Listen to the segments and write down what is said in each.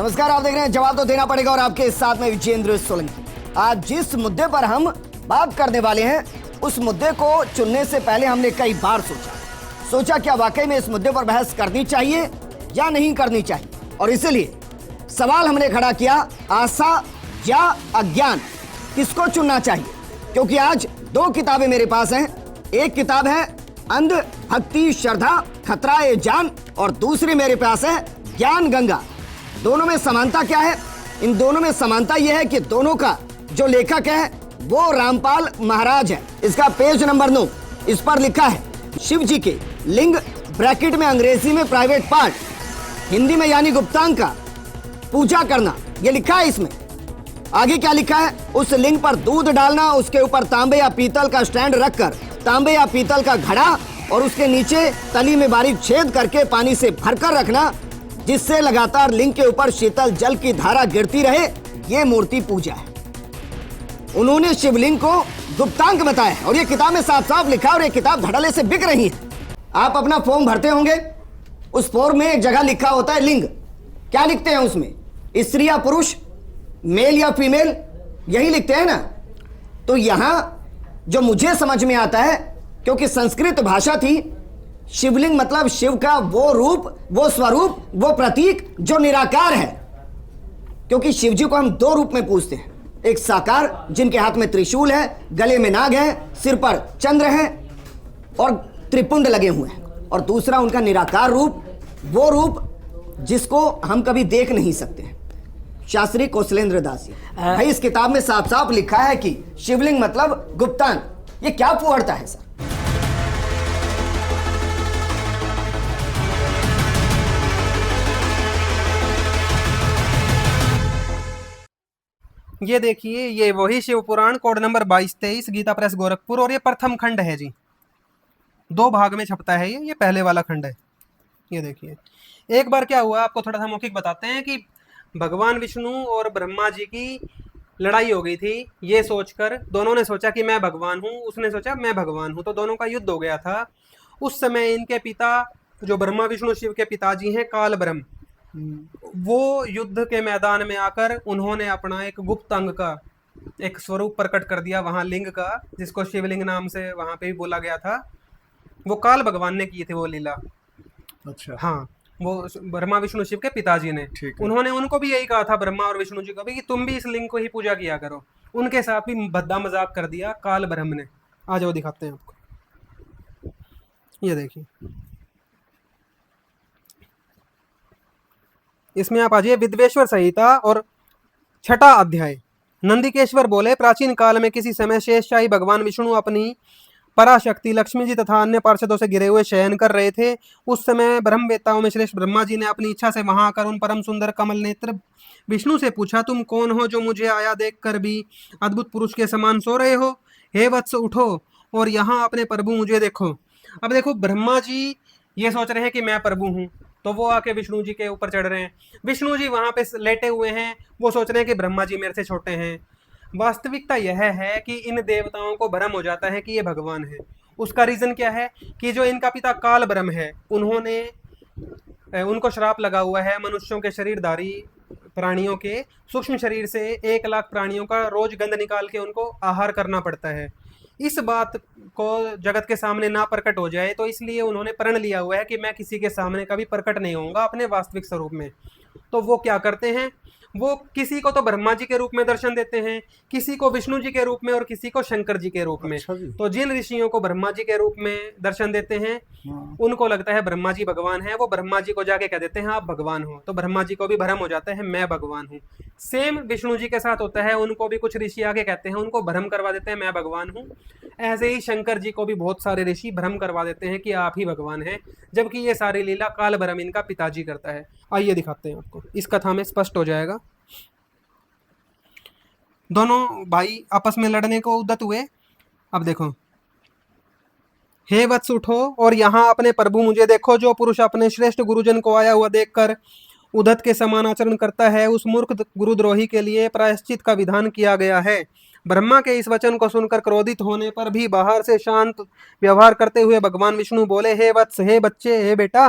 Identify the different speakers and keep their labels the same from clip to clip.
Speaker 1: नमस्कार, आप देख रहे हैं जवाब तो देना पड़ेगा और आपके साथ में विजेंद्र सोलंकी। आज जिस मुद्दे पर हम बात करने वाले हैं उस मुद्दे को चुनने से पहले हमने कई बार सोचा क्या वाकई में इस मुद्दे पर बहस करनी चाहिए या नहीं करनी चाहिए। और इसलिए सवाल हमने खड़ा किया, आशा या अज्ञान, किसको चुनना चाहिए। क्योंकि आज दो किताबें मेरे पास हैं। एक किताब है अंध भक्ति श्रद्धा खतरा ए जान और दूसरी मेरे पास है ज्ञान गंगा। दोनों में समानता क्या है? इन दोनों में समानता यह है कि दोनों का जो लेखक है वो रामपाल महाराज है। इसका पेज नंबर 9, इस पर लिखा है शिव जी के लिंग ब्रैकेट में अंग्रेजी में प्राइवेट पार्ट, हिंदी में यानी गुप्तांग का पूजा करना, ये लिखा है इसमें। आगे क्या लिखा है? उस लिंग पर दूध डालना, उसके ऊपर तांबे या पीतल का स्टैंड रखकर तांबे या पीतल का घड़ा और उसके नीचे तली में बारीक छेद करके पानी से भरकर रखना, जिससे लगातार लिंग के ऊपर शीतल जल की धारा गिरती रहे, ये मूर्ति पूजा है। उन्होंने शिवलिंग को गुप्तांग बताया और ये किताब में साफ साफ लिखा और ये किताब धड़ल्ले से बिक रही है। आप अपना फॉर्म भरते होंगे, उस फॉर्म में एक जगह लिखा होता है लिंग। क्या लिखते हैं उसमें? स्त्री या पुरुष, मेल या फीमेल, यही लिखते हैं ना। तो यहां जो मुझे समझ में आता है, क्योंकि संस्कृत भाषा थी, शिवलिंग मतलब शिव का वो रूप, वो स्वरूप, वो प्रतीक जो निराकार है। क्योंकि शिव जी को हम दो रूप में पूजते हैं, एक साकार जिनके हाथ में त्रिशूल है, गले में नाग है, सिर पर चंद्र है और त्रिपुंड लगे हुए हैं, और दूसरा उनका निराकार रूप, वो रूप जिसको हम कभी देख नहीं सकते हैं। शास्त्री कौशलेंद्र दास जी, भाई इस किताब में साफ साफ लिखा है कि शिवलिंग मतलब गुप्तांग। ये क्या फुहड़ता है सर?
Speaker 2: ये देखिए, ये वही Shiv Puran code number 2223 Gita press Gorakhpur, और ये प्रथम खंड है जी। 2 भाग में छपता है ये पहले वाला खंड है। ये देखिए, एक बार क्या हुआ आपको थोड़ा सा मौखिक बताते हैं कि भगवान विष्णु और ब्रह्मा जी की लड़ाई हो गई थी। ये सोचकर दोनों ने सोचा कि मैं भगवान हूँ, उसने सोचा मैं भगवान हूँ, तो दोनों का युद्ध हो गया था। उस समय इनके पिता जो ब्रह्मा विष्णु शिव के पिताजी हैं काल ब्रह्म, वो युद्ध के मैदान में आकर उन्होंने अपना एक गुप्त अंग का एक स्वरूप प्रकट कर दिया वहां लिंग का, जिसको शिवलिंग नाम से वहां पे भी बोला गया था। वो काल भगवान ने की थी वो लीला।
Speaker 3: अच्छा,
Speaker 2: हाँ, वो ब्रह्मा विष्णु शिव के पिताजी ने, उन्होंने उनको भी यही कहा था, ब्रह्मा और विष्णु जी को भी, कि तुम भी इस लिंग को ही पूजा किया करो। उनके साथ भी भद्दा मजाक कर दिया काल ब्रह्म ने। आ जाओ दिखाते हैं आपको। ये देखिए, इसमें आप आ जाइए, विद्वेश्वर संहिता और 6ठा अध्याय। नंदिकेश्वर बोले, प्राचीन काल में किसी समय शेषशाही भगवान विष्णु अपनी पराशक्ति लक्ष्मी जी तथा अन्य पार्षदों से घिरे हुए शयन कर रहे थे। उस समय ब्रह्मवेत्ताओं में श्रेष्ठ ब्रह्मा जी ने अपनी इच्छा से वहां आकर उन परम सुंदर कमल नेत्र विष्णु से पूछा, तुम कौन हो जो मुझे आया देखकर भी अद्भुत पुरुष के समान सो रहे हो? हे वत्स, उठो और यहाँ अपने प्रभु मुझे देखो। अब देखो, ब्रह्मा जी ये सोच रहे हैं कि मैं प्रभु हूँ, तो वो आके विष्णु जी के ऊपर चढ़ रहे हैं। विष्णु जी वहां पे लेटे हुए हैं, वो सोच रहे हैं कि ब्रह्मा जी मेरे से छोटे हैं। वास्तविकता यह है कि इन देवताओं को भ्रम हो जाता है कि ये भगवान है। उसका रीजन क्या है कि जो इनका पिता काल ब्रह्म है, उनको श्राप लगा हुआ है मनुष्यों के शरीरधारी प्राणियों के सूक्ष्म शरीर से 1 लाख प्राणियों का रोज गंध निकाल के उनको आहार करना पड़ता है। इस बात को जगत के सामने ना प्रकट हो जाए, तो इसलिए उन्होंने प्रण लिया हुआ है कि मैं किसी के सामने कभी प्रकट नहीं होऊंगा अपने वास्तविक स्वरूप में। तो वो क्या करते हैं, वो किसी को तो ब्रह्मा जी के रूप में दर्शन देते हैं, किसी को विष्णु जी के रूप में और किसी को शंकर जी के रूप में।
Speaker 3: अच्छा जी।
Speaker 2: तो जिन ऋषियों को ब्रह्मा जी के रूप में दर्शन देते हैं, उनको लगता है ब्रह्मा जी भगवान है, वो ब्रह्मा जी को जाके कह देते हैं आप भगवान हो, तो ब्रह्मा जी को भी भ्रम हो जाता है मैं भगवान हूँ। सेम विष्णु जी के साथ होता है, उनको भी कुछ ऋषि आके कहते हैं, उनको भ्रम करवा देते हैं मैं भगवान हूँ। ऐसे ही शंकर जी को भी बहुत सारे ऋषि भ्रम करवा देते हैं कि आप ही भगवान हैं, जबकि ये सारी लीला काल ब्रह्म इनका पिताजी करता है। आइए दिखाते हैं आपको, इस कथा में स्पष्ट हो जाएगा। दोनों भाई आपस में लड़ने को उद्यत हुए। अब देखो, हे वत्स, उठो और यहाँ अपने प्रभु मुझे देखो। जो पुरुष अपने श्रेष्ठ गुरुजन को आया हुआ देखकर उद्धत के समान आचरण करता है, उस मूर्ख गुरुद्रोही के लिए प्रायश्चित का विधान किया गया है। ब्रह्मा के इस वचन को सुनकर क्रोधित होने पर भी बाहर से शांत व्यवहार करते हुए भगवान विष्णु बोले, हे वत्स, हे बच्चे, हे बेटा,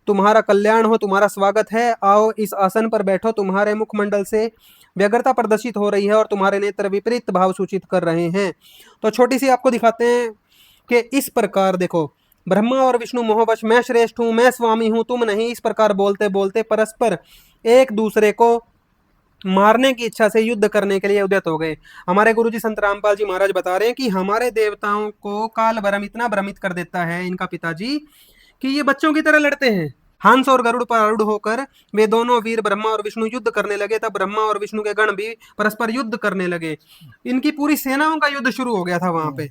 Speaker 2: तुम्हारा कल्याण हो, तुम्हारा स्वागत है, आओ इस आसन पर बैठो। तुम्हारे मुखमंडल से व्यग्रता प्रदर्शित हो रही है और तुम्हारे नेत्र विपरीत भाव सूचित कर रहे हैं। तो छोटी सी आपको दिखाते हैं कि इस प्रकार देखो, ब्रह्मा और विष्णु मोहवश, मैं श्रेष्ठ हूं, मैं स्वामी हूं, तुम नहीं, इस प्रकार बोलते बोलते परस्पर एक दूसरे को मारने की इच्छा से युद्ध करने के लिए उद्यत हो गए। हमारे गुरुजी संत रामपाल जी महाराज बता रहे हैं कि हमारे देवताओं को काल भ्रम इतना भ्रमित कर देता है इनका पिताजी कि ये बच्चों की तरह लड़ते हैं। हंस और गरुड़ पर आरूढ़ होकर वे दोनों वीर ब्रह्मा और विष्णु युद्ध करने लगे। तब ब्रह्मा और विष्णु के गण भी परस्पर युद्ध करने लगे। इनकी पूरी सेनाओं का युद्ध शुरू हो गया था वहां पे।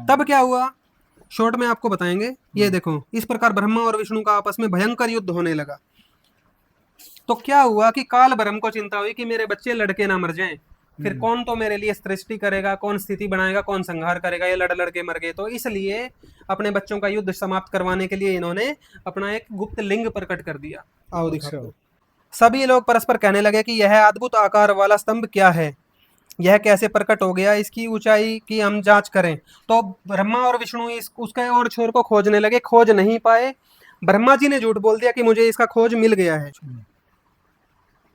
Speaker 2: तब क्या हुआ, शॉर्ट में आपको बताएंगे। ये देखो, इस प्रकार ब्रह्मा और विष्णु का आपस में भयंकर युद्ध होने लगा। तो क्या हुआ कि काल ब्रह्म को चिंता हुई कि मेरे बच्चे लड़के ना मर जाएं, फिर कौन तो मेरे लिए सृष्टि करेगा, कौन स्थिति बनाएगा, कौन संहार करेगा, ये लड़ लड़ के मर गए। तो इसलिए अपने बच्चों का युद्ध समाप्त करवाने के लिए इन्होंने अपना एक गुप्त लिंग प्रकट कर दिया। आओ दिखाओ। सभी लोग परस्पर कहने लगे कि यह अद्भुत आकार वाला स्तंभ क्या है, यह कैसे प्रकट हो गया, इसकी ऊंचाई की हम जांच करें। तो ब्रह्मा और विष्णु उसके और छोर को खोजने लगे, खोज नहीं पाए। ब्रह्मा जी ने झूठ बोल दिया कि मुझे इसका खोज मिल गया है।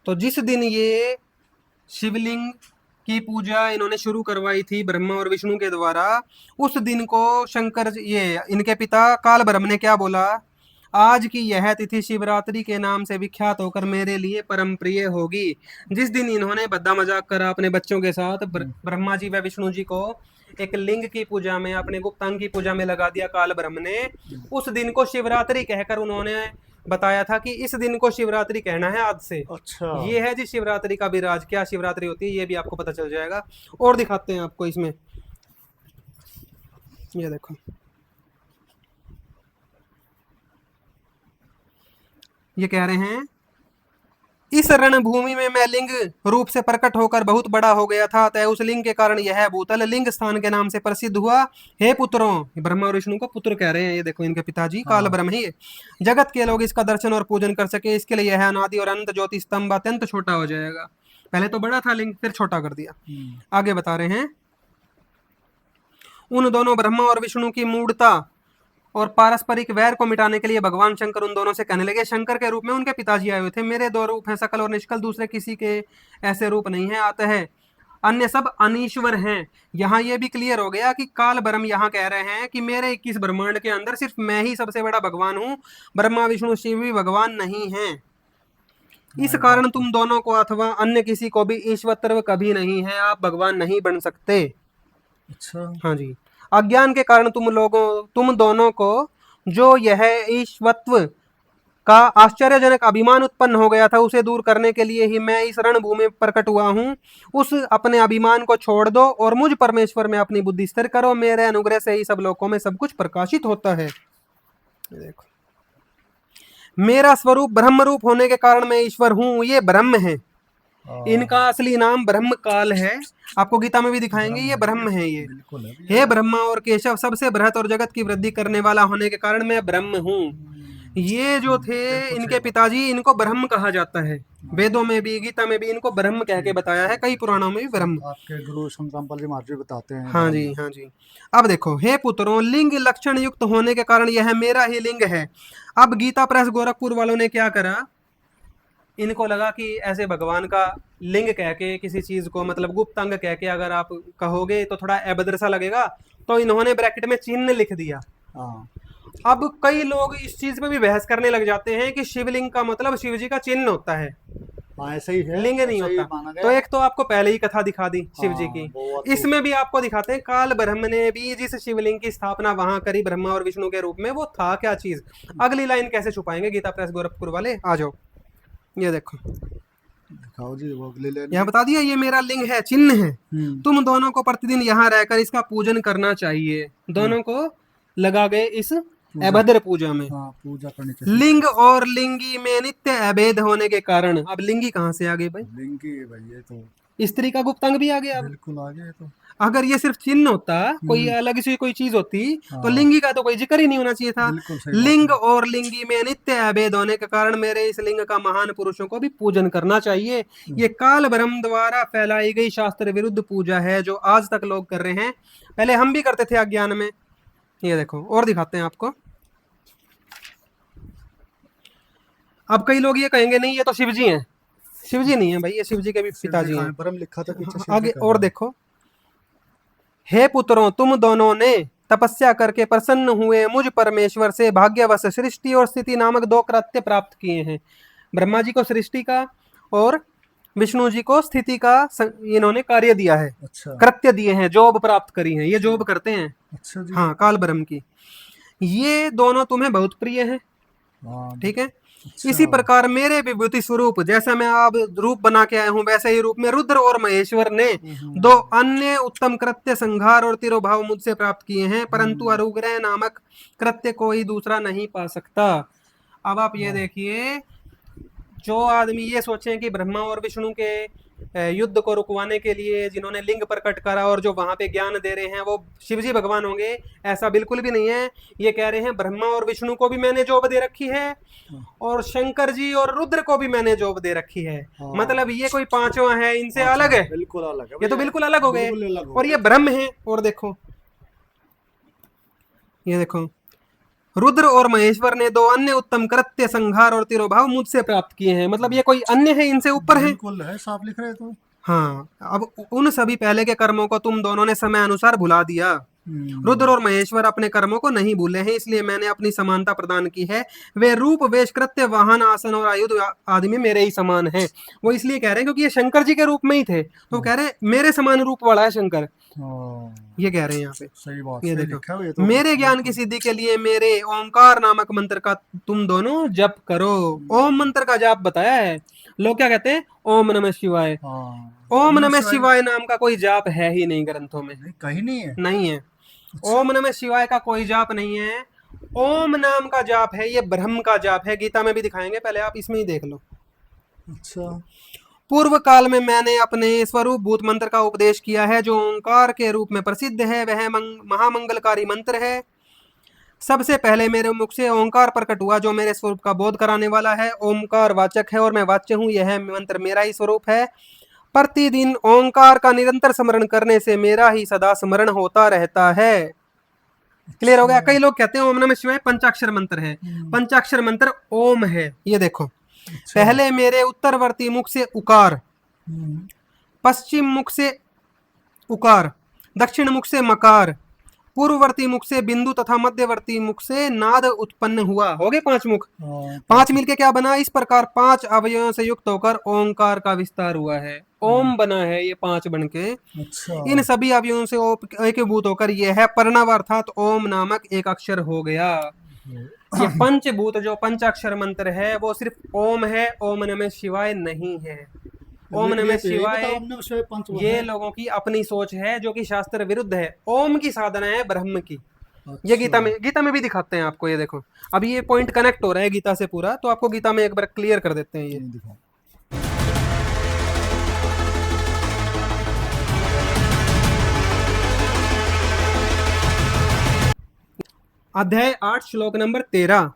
Speaker 2: तो जिस दिन ये शिवलिंग की पूजा इन्होंने शुरू करवाई थी ब्रह्मा और विष्णु के द्वारा, उस दिन को शंकर ये इनके पिता काल ब्रह्म ने क्या बोला, आज की यह तिथि शिवरात्रि के नाम से विख्यात होकर मेरे लिए परम प्रिय होगी। जिस दिन इन्होंने बद्दा मजाक करा अपने बच्चों के साथ, ब्रह्मा जी व विष्णु जी को एक लिंग की पूजा में, अपने गुप्तांग की पूजा में लगा दिया काल ब्रह्म ने, उस दिन को शिवरात्रि कहकर उन्होंने बताया था कि इस दिन को शिवरात्रि कहना है आज से।
Speaker 3: अच्छा,
Speaker 2: ये है जी शिवरात्रि का विराज। क्या शिवरात्रि होती है ये भी आपको पता चल जाएगा। और दिखाते हैं आपको इसमें, ये देखो, ये कह रहे हैं इस रणभूमि में मैं लिंग रूप से प्रकट होकर बहुत बड़ा हो गया था, अतः उस लिंग के कारण यह भूतल लिंग स्थान के नाम से प्रसिद्ध हुआ। हे पुत्रों, ब्रह्मा और विष्णु को पुत्र कह रहे हैं, ये देखो इनके पिताजी काल ब्रह्म ही है। जगत के लोग इसका दर्शन और पूजन कर सके, इसके लिए यह अनादि और अनंत ज्योति स्तंभ अत्यंत छोटा हो जाएगा। पहले तो बड़ा था लिंग, फिर छोटा कर दिया। आगे बता रहे हैं, उन दोनों ब्रह्मा और विष्णु की मूढ़ता और पारस्परिक वैर को मिटाने के लिए भगवान शंकर उन दोनों से कहने लगे, शंकर के रूप में उनके पिताजी आए हुए थे, मेरे दो रूप हैं, सकल और निष्कल, दूसरे किसी के ऐसे रूप नहीं है, अतः अन्य सब अनीश्वर हैं। यहाँ ये भी क्लियर हो गया कि काल ब्रह्म यहाँ कह रहे हैं कि मेरे 21 ब्रह्मांड के अंदर सिर्फ मैं ही सबसे बड़ा भगवान हूँ, ब्रह्मा विष्णु शिव भी भगवान नहीं है। इस कारण तुम दोनों को अथवा अन्य किसी को भी ईश्वरत्व कभी नहीं है, आप भगवान नहीं बन सकते।
Speaker 3: अच्छा,
Speaker 2: हाँ जी, अज्ञान के कारण तुम दोनों को जो यह ईश्वरत्व का आश्चर्यजनक अभिमान उत्पन्न हो गया था, उसे दूर करने के लिए ही मैं इस रणभूमि में प्रकट हुआ हूँ। उस अपने अभिमान को छोड़ दो और मुझ परमेश्वर में अपनी बुद्धि स्थिर करो, मेरे अनुग्रह से ही सब लोकों में सब कुछ प्रकाशित होता है। देखो, मेरा स्वरूप ब्रह्म रूप होने के कारण मैं ईश्वर हूँ, ये ब्रह्म है। इनका असली नाम ब्रह्म काल है, आपको गीता में भी दिखाएंगे, ये ब्रह्म है ये। हे ब्रह्मा और केशव, सबसे बृहत और जगत की वृद्धि करने वाला होने के कारण मैं ब्रह्म हूँ। ये जो थे इनके पिताजी, इनको ब्रह्म कहा जाता है। वेदों में भी, गीता में भी इनको ब्रह्म कह के बताया है, कई पुराणों में भी ब्रह्म।
Speaker 3: आपके गुरु संत रामपाल जी महाराज भी बताते हैं।
Speaker 2: हाँ जी, हाँ जी। अब देखो, हे पुत्रों, लिंग लक्षण युक्त होने के कारण यह मेरा ही लिंग है। अब गीता प्रेस गोरखपुर वालों ने क्या करा, इनको लगा कि ऐसे भगवान का लिंग कह के किसी चीज को, मतलब गुप्त अंग कह के अगर आप कहोगे तो थोड़ा अभद्र सा लगेगा, तो इन्होंने ब्रैकेट में चिन्ह लिख दिया। अब कई लोग इस चीज पे भी बहस करने लग जाते हैं कि शिवलिंग का मतलब शिव जी का चिन्ह होता है,
Speaker 3: ऐसा ही है,
Speaker 2: लिंग नहीं होता। तो एक तो आपको पहले ही कथा दिखा दी शिव जी की, इसमें भी आपको दिखाते हैं काल ब्रह्म ने भी जिस शिवलिंग की स्थापना वहां करी ब्रह्मा और विष्णु के रूप में, वो था क्या चीज। अगली लाइन कैसे छुपाएंगे गीता प्रेस गोरखपुर वाले, आ जाओ, ये देखो,
Speaker 3: दिखाओ जी, वो अगली लाइन।
Speaker 2: यहाँ बता दिया, ये मेरा लिंग है, चिन्ह है। तुम दोनों को प्रतिदिन यहाँ रहकर इसका पूजन करना चाहिए। दोनों को लगा गए इस अभद्र पूजा में।
Speaker 3: पूजा करनी चाहिए।
Speaker 2: लिंग और लिंगी में नित्य अभेद होने के कारण, अब लिंगी कहाँ से आ गई भाई,
Speaker 3: लिंगी भाई, ये तो
Speaker 2: स्त्री का गुप्तांग भी आ गया।
Speaker 3: बिल्कुल आ गया। तो
Speaker 2: अगर ये सिर्फ चिन्ह होता, कोई अलग सी कोई चीज होती, तो लिंगी का तो कोई जिक्र ही नहीं होना चाहिए था। लिंग और लिंगी में नित्य अभेद होने के कारण मेरे इस लिंग का महान पुरुषों को भी पूजन करना चाहिए। ये काल ब्रह्म द्वारा फैलाई गई शास्त्र विरुद्ध पूजा है, जो आज तक लोग कर रहे हैं, पहले हम भी करते थे अज्ञान में। ये देखो, और दिखाते हैं आपको, अब कई लोग ये कहेंगे नहीं ये तो शिव जी हैं। शिव जी नहीं है भाई, ये शिव जी के भी पिताजी हैं।
Speaker 3: ब्रह्म लिखा था पीछे, शिव
Speaker 2: आगे
Speaker 3: जी का
Speaker 2: और
Speaker 3: है।
Speaker 2: देखो, हे पुत्रों तुम दोनों ने तपस्या करके प्रसन्न हुए मुझ परमेश्वर से भाग्यवश सृष्टि और स्थिति नामक दो कृत्य प्राप्त किए हैं। ब्रह्मा जी को सृष्टि का और विष्णु जी को स्थिति का इन्होंने कार्य दिया है,
Speaker 3: अच्छा
Speaker 2: कृत्य दिए हैं, जॉब प्राप्त करी है, ये जॉब करते हैं।
Speaker 3: अच्छा जी।
Speaker 2: हाँ, काल ब्रह्म की। ये दोनों तुम्हें बहुत प्रिय हैं,
Speaker 3: हाँ
Speaker 2: ठीक है।
Speaker 3: अच्छा।
Speaker 2: इसी प्रकार मेरे विभूति स्वरूप, जैसा मैं अब रूप बना के आया हूं वैसे ही रूप में रुद्र और महेश्वर ने दो अन्य उत्तम कृत्य संहार और तिरोभाव मुझसे प्राप्त किए हैं, परंतु अनुग्रह नामक कृत्य कोई दूसरा नहीं पा सकता। अब आप ये देखिए, जो आदमी ये सोचे कि ब्रह्मा और विष्णु के युद्ध को रुकवाने के लिए जिन्होंने लिंग प्रकट करा और जो वहां पे ज्ञान दे रहे हैं वो शिवजी भगवान होंगे, ऐसा बिल्कुल भी नहीं है। ये कह रहे हैं ब्रह्मा और विष्णु को भी मैंने जॉब दे रखी है और शंकर जी और रुद्र को भी मैंने जॉब दे रखी है। मतलब ये कोई पांचवा है, इनसे अलग है,
Speaker 3: बिल्कुल अलग है,
Speaker 2: ये तो बिल्कुल अलग हो गए
Speaker 3: बिल्कुल अलग हो
Speaker 2: और ये ब्रह्म है। और देखो, ये देखो, रुद्र और महेश्वर ने दो अन्य उत्तम कृत्य संहार और तिरोभाव मुझसे प्राप्त किए हैं। मतलब ये कोई अन्य है, इनसे ऊपर है।
Speaker 3: बिल्कुल है, साफ लिख रहे तो।
Speaker 2: हाँ, अब उन सभी पहले के कर्मों को तुम दोनों ने समय अनुसार भुला दिया। रुद्र और महेश्वर अपने कर्मों को नहीं भूले हैं, इसलिए मैंने अपनी समानता प्रदान की है। वे रूप वेश कृत्य वाहन आसन और आयुध आदि में मेरे ही समान हैं। वो इसलिए कह रहे हैं क्योंकि ये शंकर जी के रूप में ही थे, तो कह रहे हैं मेरे समान रूप वाला है शंकर, ये कह रहे हैं यहाँ पे।
Speaker 3: सही बात,
Speaker 2: ये
Speaker 3: सही
Speaker 2: देखो,
Speaker 3: लिखा है ये तो।
Speaker 2: मेरे ज्ञान की सिद्धि के लिए मेरे ओंकार नामक मंत्र का तुम दोनों जप करो। ओम मंत्र का जाप बताया है। लोग क्या कहते हैं, ओम नमः शिवाय।
Speaker 3: हाँ,
Speaker 2: ओम नमः शिवाय नाम का कोई जाप है ही नहीं ग्रंथों में,
Speaker 3: कहीं नहीं है,
Speaker 2: नहीं है। ओम नमः शिवाय का कोई जाप नहीं है। ओम नाम का जाप है, ये ब्रह्म का जाप है। गीता में भी दिखाएंगे, पहले आप इसमें ही देख लो।
Speaker 3: अच्छा।
Speaker 2: पूर्व काल में मैंने अपने स्वरूप भूत मंत्र का उपदेश किया है, जो ओंकार के रूप में प्रसिद्ध है। वह महामंगलकारी मंत्र है। सबसे पहले मेरे मुख से ओंकार प्रकट हुआ, जो मेरे स्वरूप का बोध कराने वाला है। ओंकार वाचक है और मैं वाच्य हूँ। यह मंत्र मेरा ही स्वरूप है। प्रतिदिन ओंकार का निरंतर स्मरण करने से मेरा ही सदा स्मरण होता रहता है। क्लियर हो गया। कई लोग कहते हैं ओम नमः शिवाय पंचाक्षर मंत्र है। पंचाक्षर मंत्र ओम है। ये देखो, पहले मेरे उत्तरवर्ती मुख से उकार, पश्चिम मुख से उकार, दक्षिण मुख से मकार, पूर्ववर्ती मुख से बिंदु तथा मध्यवर्ती मुख से नाद उत्पन्न हुआ। हो गए 5 मुख। 5 मिलके क्या बना, इस प्रकार 5 अवयवों से युक्त होकर ओंकार का विस्तार हुआ है। ओम बना है ये 5 बन के।
Speaker 3: अच्छा।
Speaker 2: इन सभी अवयवों से एकभूत होकर यह है प्रणव अर्थात ओम नामक एक अक्षर हो गया। ये पंचभूत जो पंचाक्षर मंत्र है वो सिर्फ ओम है, ओम नमः शिवाय नहीं है। ओम नमः शिवाय ये लोगों की अपनी सोच है, जो कि शास्त्र विरुद्ध है। ओम की साधना है ब्रह्म की। ये गीता में भी दिखाते हैं आपको। ये देखो, अब ये पॉइंट कनेक्ट हो रहा है गीता से पूरा, तो आपको गीता में एक बार क्लियर कर देते हैं। ये अध्याय 8 श्लोक नंबर 13।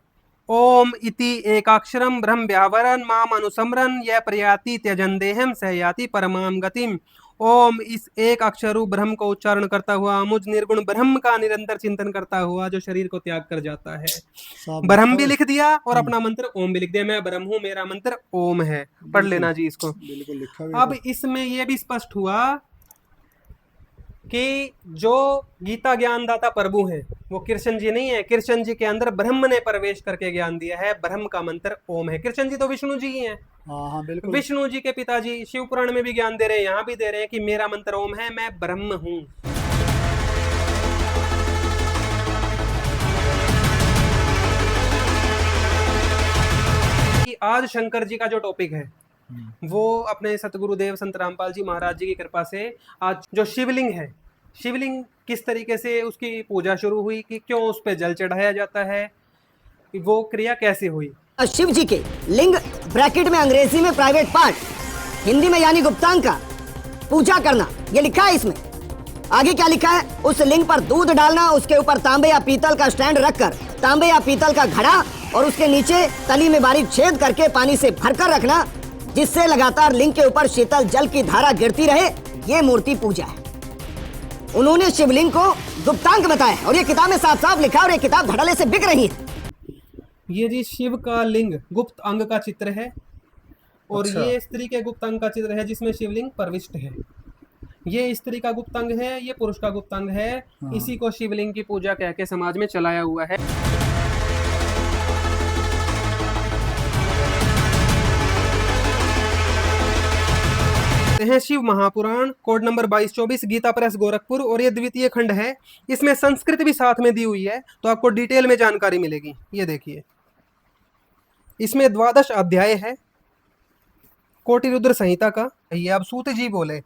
Speaker 2: ओम इति एकाक्षरम ब्रह्म व्यावरण माम अनुसमरन यह प्रयाति त्यजन देहम स याति परमाम गतिम। ओम इस एक अक्षरू ब्रह्म को उच्चारण करता हुआ, मुझ निर्गुण ब्रह्म का निरंतर चिंतन करता हुआ जो शरीर को त्याग कर जाता है। ब्रह्म भी लिख दिया और अपना मंत्र ओम भी लिख दिया। मैं ब्रह्म हूं, मेरा मंत्र ओम है। पढ़ लेना जी इसको। अब इसमें यह भी स्पष्ट हुआ कि जो गीता ज्ञानदाता प्रभु हैं वो कृष्ण जी नहीं है। कृष्ण जी के अंदर ब्रह्म ने प्रवेश करके ज्ञान दिया है। ब्रह्म का मंत्र ओम है। कृष्ण जी तो विष्णु जी ही हैं।
Speaker 3: हाँ, बिल्कुल।
Speaker 2: विष्णु जी के पिताजी शिव पुराण में भी ज्ञान दे रहे हैं, यहाँ भी दे रहे हैं कि मेरा मंत्र ओम है, मैं ब्रह्म हूं। आज शंकर जी का जो टॉपिक है वो अपने सतगुरुदेव संत रामपाल जी महाराज जी की कृपा से आज जो शिवलिंग है, शिवलिंग किस तरीके से उसकी पूजा शुरू हुई, कि क्यों उस पे जल चढ़ाया जाता है, वो क्रिया कैसे हुई।
Speaker 1: शिव जी के लिंग ब्रैकेट में अंग्रेजी में प्राइवेट पार्ट, हिंदी में यानी गुप्तांग का पूजा करना, ये लिखा है इसमें। आगे क्या लिखा है, उस लिंग पर दूध डालना, उसके ऊपर तांबे या पीतल का स्टैंड रखकर तांबे या पीतल का घड़ा और उसके नीचे तली में बारीक छेद करके पानी से भरकर रखना, जिससे लगातार लिंग के ऊपर शीतल जल की धारा गिरती रहे। ये मूर्ति पूजा है। उन्होंने शिवलिंग को गुप्तांग बताया और ये किताब में साफ साफ लिखा और ये किताब धड़ल्ले से बिक रही है।
Speaker 2: ये जी शिव का लिंग गुप्त अंग का चित्र है और
Speaker 3: अच्छा।
Speaker 2: ये स्त्री के गुप्त अंग का चित्र है जिसमें शिवलिंग प्रविष्ट है। ये स्त्री का गुप्त अंग है, ये पुरुष का गुप्त अंग है।
Speaker 3: हाँ।
Speaker 2: इसी को शिवलिंग की पूजा कह के समाज में चलाया हुआ है। हैं Shiv Mahapuran code number 2224 Gita press Gorakhpur और ये द्वितीय खंड है। इसमें संस्कृत भी साथ में दी हुई है तो आपको डिटेल में जानकारी मिलेगी। ये देखिए इसमें 12 अध्याय है कोटि रुद्र संहिता का। ये अब सूत जी बोले,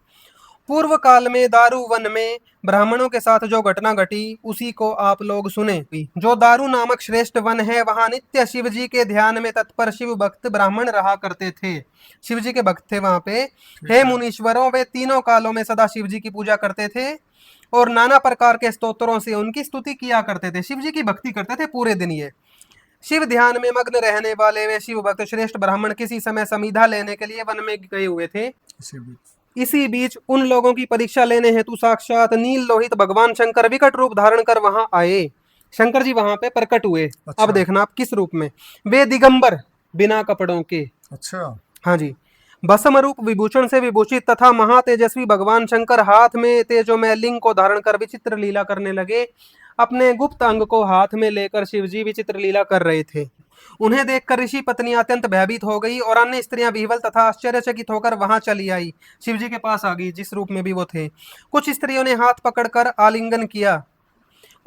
Speaker 2: पूर्व काल में दारू वन में ब्राह्मणों के साथ जो घटना घटी उसी को आप लोग सुने। जो दारू नामक श्रेष्ठ वन है वहां नित्य शिव जी के ध्यान में तत्पर शिव भक्त ब्राह्मण रहा करते थे। शिव जी के भक्त थे वहां पे। हे मुनीश्वरों, वे तीनों कालों में सदा शिव जी की पूजा करते थे और नाना प्रकार के स्तोत्रों से उनकी स्तुति किया करते थे। शिव जी की भक्ति करते थे पूरे दिन। ये शिव ध्यान में मग्न रहने वाले वे शिव भक्त श्रेष्ठ ब्राह्मण किसी समय समीधा लेने के लिए वन में गए हुए थे। इसी बीच उन लोगों की परीक्षा लेने हेतु साक्षात नील लोहित भगवान शंकर विकट रूप धारण कर वहां आए। शंकर जी वहां पे प्रकट हुए।
Speaker 3: अच्छा।
Speaker 2: अब देखना आप किस रूप में। वे दिगंबर बिना कपड़ों के।
Speaker 3: अच्छा।
Speaker 2: हाँ जी। भस्म रूप विभूषण से विभूषित तथा महातेजस्वी भगवान शंकर हाथ में तेजोमय लिंग को धारण कर विचित्र लीला करने लगे। अपने गुप्त अंग को हाथ में लेकर शिवजी विचित्र लीला कर रहे थे। उन्हें देखकर ऋषि पत्नी अत्यंत भयभीत हो गई और अन्य स्त्रियां विह्वल तथा आश्चर्यचकित होकर वहां चली आई। शिवजी के पास आ गई जिस रूप में भी वो थे। कुछ स्त्रियों ने हाथ पकड़कर आलिंगन किया।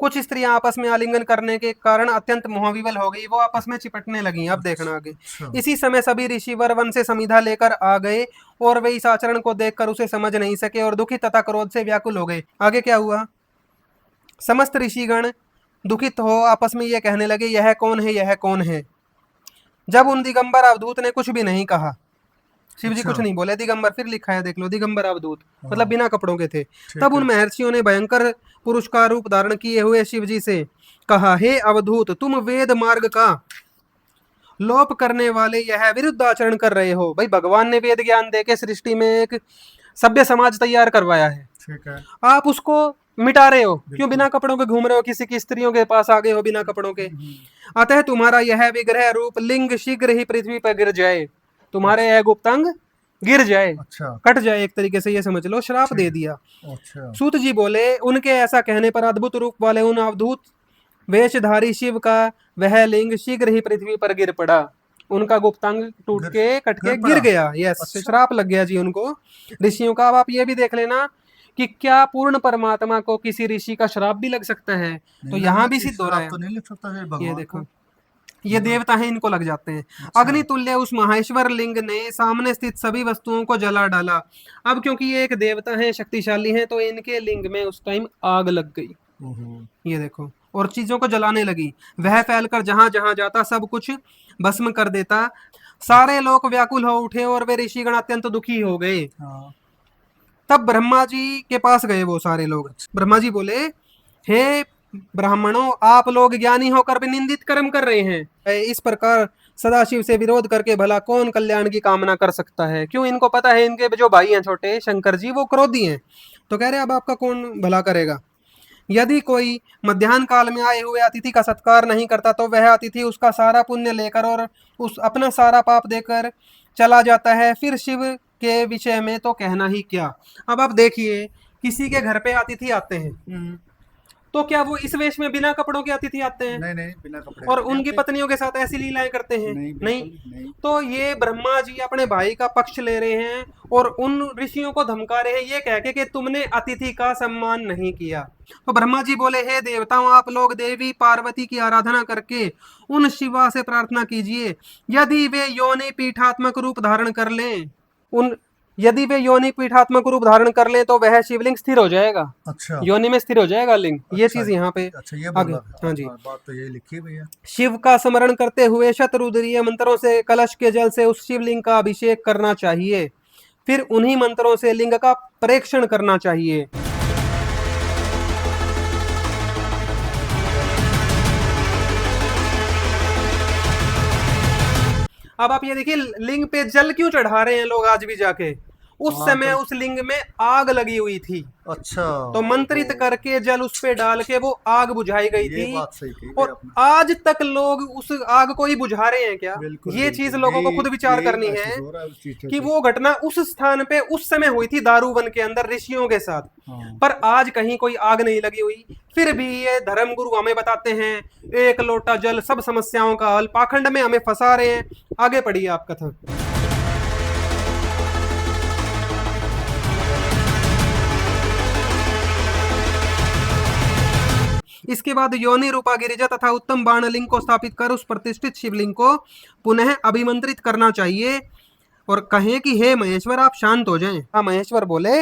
Speaker 2: कुछ स्त्रियां आपस में आलिंगन करने के कारण अत्यंत मोहविवल हो गई। वो आपस में चिपटने लगी। अब देखना आगे। इसी समय सभी ऋषिवर वन से समिधा लेकर आ गए और वे इस आचरण को देखकर उसे समझ नहीं सके और दुखित तथा क्रोध से व्याकुल हो गए। आगे क्या हुआ? समस्त ऋषिगण दुखित हो आपस में ये कहने लगे, यह कौन है, यह कौन है। जब उन दिगंबर अवधूत ने कुछ भी नहीं कहा, शिवजी कुछ नहीं बोले। दिगंबर फिर लिखा है, देख लो, दिगंबर अवधूत मतलब बिना कपड़ों के थे। तब उन महर्षियों ने भयंकर पुरुष का रूप धारण किए हुए शिवजी से कहा, हे अवधूत, तुम वेद मार्ग का लोप करने वाले यह विरुद्ध आचरण कर रहे हो। भाई भगवान ने वेद ज्ञान देके सृष्टि में एक सभ्य समाज तैयार करवाया है।
Speaker 3: ठीक है।
Speaker 2: आप उसको मिटा रहे हो। क्यों बिना कपड़ों के घूम रहे हो? किसी की स्त्रियों के पास आ गए हो बिना कपड़ों के। अतः तुम्हारा यह विग्रह रूप लिंग शीघ्र ही पृथ्वी पर गिर जाए। तुम्हारे यह गुप्तांग गिर जाए।
Speaker 3: अच्छा।
Speaker 2: कट जाए एक तरीके से, ये समझ लो, श्राप दे दिया।
Speaker 3: अच्छा।
Speaker 2: सूत जी बोले, उनके ऐसा कहने पर अद्भुत रूप वाले उन अवधूत वेशधारी शिव का वह लिंग शीघ्र ही पृथ्वी पर गिर पड़ा। उनका गुप्तांग टूट के कट के गिर गया। यस, श्राप लग गया जी उनको, ऋषियों का। अब आप ये भी देख लेना कि क्या पूर्ण परमात्मा को किसी ऋषि का श्राप भी लग सकता है? तो यहाँ भी सिद्ध हो रहा है।
Speaker 3: तो नहीं लग सकता है भगवान
Speaker 2: ये देखो,
Speaker 3: को।
Speaker 2: ये देवता है, इनको लग जाते हैं। अग्नि तुल्य उस महेश्वर लिंग ने सामने स्थित सभी वस्तुओं को जला डाला। अब क्योंकि ये एक देवता है, शक्तिशाली है, तो इनके लिंग में उस टाइम आग लग गई। ये देखो, और चीजों को जलाने लगी। वह फैलकर जहां जहां जाता सब कुछ भस्म कर देता। सारे लोग व्याकुल हो उठे और वे ऋषिगण अत्यंत दुखी हो गए। तब ब्रह्मा जी के पास गए वो सारे लोग। ब्रह्मा जी बोले, हे ब्राह्मणों, आप लोग ज्ञानी होकर भी निंदित कर्म कर रहे हैं। इस प्रकार सदाशिव से विरोध करके भला कौन कल्याण की कामना कर सकता है? क्यों? इनको पता है इनके जो भाई हैं छोटे शंकर जी, वो क्रोधी हैं। तो कह रहे अब आपका कौन भला करेगा? यदि कोई मध्याह्न काल में आए हुए अतिथि का सत्कार नहीं करता तो वह अतिथि उसका सारा पुण्य लेकर और उस अपना सारा पाप देकर चला जाता है। फिर शिव के विषय में तो कहना ही क्या। अब आप देखिए, किसी के घर पे अतिथि आते हैं तो क्या वो इस वेश में बिना कपड़ों के अतिथि आते हैं?
Speaker 3: नहीं, बिना कपड़े।
Speaker 2: और उनकी पत्नियों के साथ ऐसी लीलाएं करते हैं? नहीं। तो ये ब्रह्मा जी अपने भाई का पक्ष ले रहे हैं और उन ऋषियों को धमका रहे हैं ये कह के कि तुमने अतिथि का सम्मान नहीं किया। तो ब्रह्मा जी बोले, हे देवताओं, आप लोग देवी पार्वती की आराधना करके उन शिवा से प्रार्थना कीजिए। यदि वे योनि पीठात्मक रूप धारण कर लें रूप धारण कर ले तो वह शिवलिंग स्थिर हो जाएगा। अच्छा। योनि में स्थिर हो जाएगा लिंग। अच्छा, ये चीज यहाँ पे
Speaker 3: ये
Speaker 2: आगे। हाँ जी,
Speaker 3: बात तो ये लिखी भैया।
Speaker 2: शिव का स्मरण करते हुए शतरुद्रीय मंत्रों से कलश के जल से उस शिवलिंग का अभिषेक करना चाहिए। फिर उन्हीं मंत्रों से लिंग का प्रेक्षण करना चाहिए। अब आप ये देखिए, लिंग पे जल क्यों चढ़ा रहे हैं लोग आज भी जाके? उस समय उस लिंग में आग लगी हुई थी,
Speaker 3: अच्छा
Speaker 2: तो मंत्रित करके जल उस पे डाल के वो आग बुझाई गई
Speaker 3: ये
Speaker 2: थी।
Speaker 3: बात सही कही
Speaker 2: और
Speaker 3: आपने।
Speaker 2: आज तक लोग उस आग को ही बुझा रहे हैं क्या?
Speaker 3: बिल्कुल,
Speaker 2: ये
Speaker 3: बिल्कुल।
Speaker 2: चीज लोगों को
Speaker 3: यही-
Speaker 2: खुद विचार
Speaker 3: यही
Speaker 2: करनी है
Speaker 3: महसूस हो रहा है उस चीज़ से।
Speaker 2: कि वो घटना उस स्थान पे उस समय हुई थी दारूवन के अंदर ऋषियों के साथ,
Speaker 3: हाँ।
Speaker 2: पर आज कहीं कोई आग नहीं लगी हुई। फिर भी ये धर्म गुरु हमें बताते हैं एक लोटा जल सब समस्याओं का हल, पाखंड में हमें फंसा रहे हैं। आगे पढ़िए आप कथा। इसके बाद योनि रूपा गिरिजा तथा उत्तम बाणलिंग को स्थापित कर उस प्रतिष्ठित शिवलिंग को पुनः अभिमंत्रित करना चाहिए और कहें कि हे महेश्वर आप शांत हो जाएं। हाँ, महेश्वर बोले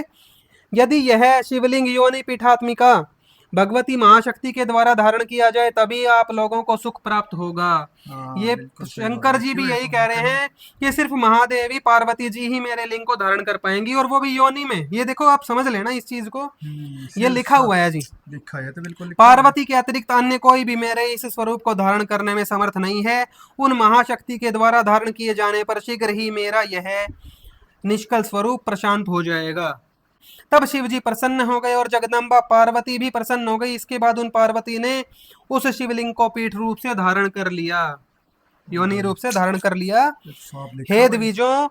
Speaker 2: यदि यह शिवलिंग योनि पीठात्मिका भगवती महाशक्ति के द्वारा धारण किया जाए तभी आप लोगों को सुख प्राप्त होगा।
Speaker 3: हाँ,
Speaker 2: ये
Speaker 3: बिल्कुल सही
Speaker 2: शंकर
Speaker 3: बात है।
Speaker 2: जी भी
Speaker 3: क्यों
Speaker 2: यही
Speaker 3: ऐसा
Speaker 2: कह रहे हैं कि सिर्फ महादेवी पार्वती जी ही मेरे लिंग को धारण कर पाएंगी, और वो भी योनि में। ये देखो आप समझ लेना इस चीज को, ये लिखा हुआ है जी।
Speaker 3: लिखा है तो बिल्कुल लिखा है।
Speaker 2: पार्वती के अतिरिक्त अन्य कोई भी मेरे इस स्वरूप को धारण करने में समर्थ नहीं है। उन महाशक्ति के द्वारा धारण किए जाने पर शीघ्र ही मेरा यह निष्कल स्वरूप प्रशांत हो जाएगा। तब शिव जी प्रसन्न हो गए और जगदम्बा पार्वती भी प्रसन्न हो गई। इसके बाद उन पार्वती ने उस शिवलिंग को पीठ रूप से धारण कर लिया, योनि रूप से धारण कर लिया।
Speaker 3: साफ लिखा
Speaker 2: हे
Speaker 3: हुआ है।
Speaker 2: द्विजों,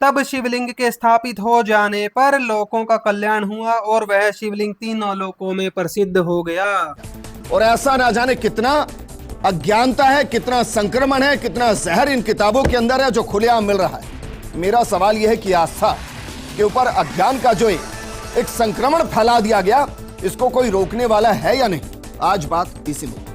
Speaker 2: तब शिवलिंग के स्थापित हो जाने पर लोकों का कल्याण हुआ और वह शिवलिंग तीनों लोकों में प्रसिद्ध हो गया।
Speaker 1: और ऐसा ना जाने कितना अज्ञानता है, कितना संक्रमण है, कितना जहर इन किताबों के अंदर है जो खुलेआम मिल रहा है। मेरा सवाल यह है कि आस्था के ऊपर अज्ञान का जो एक संक्रमण फैला दिया गया, इसको कोई रोकने वाला है या नहीं? आज बात इसी में।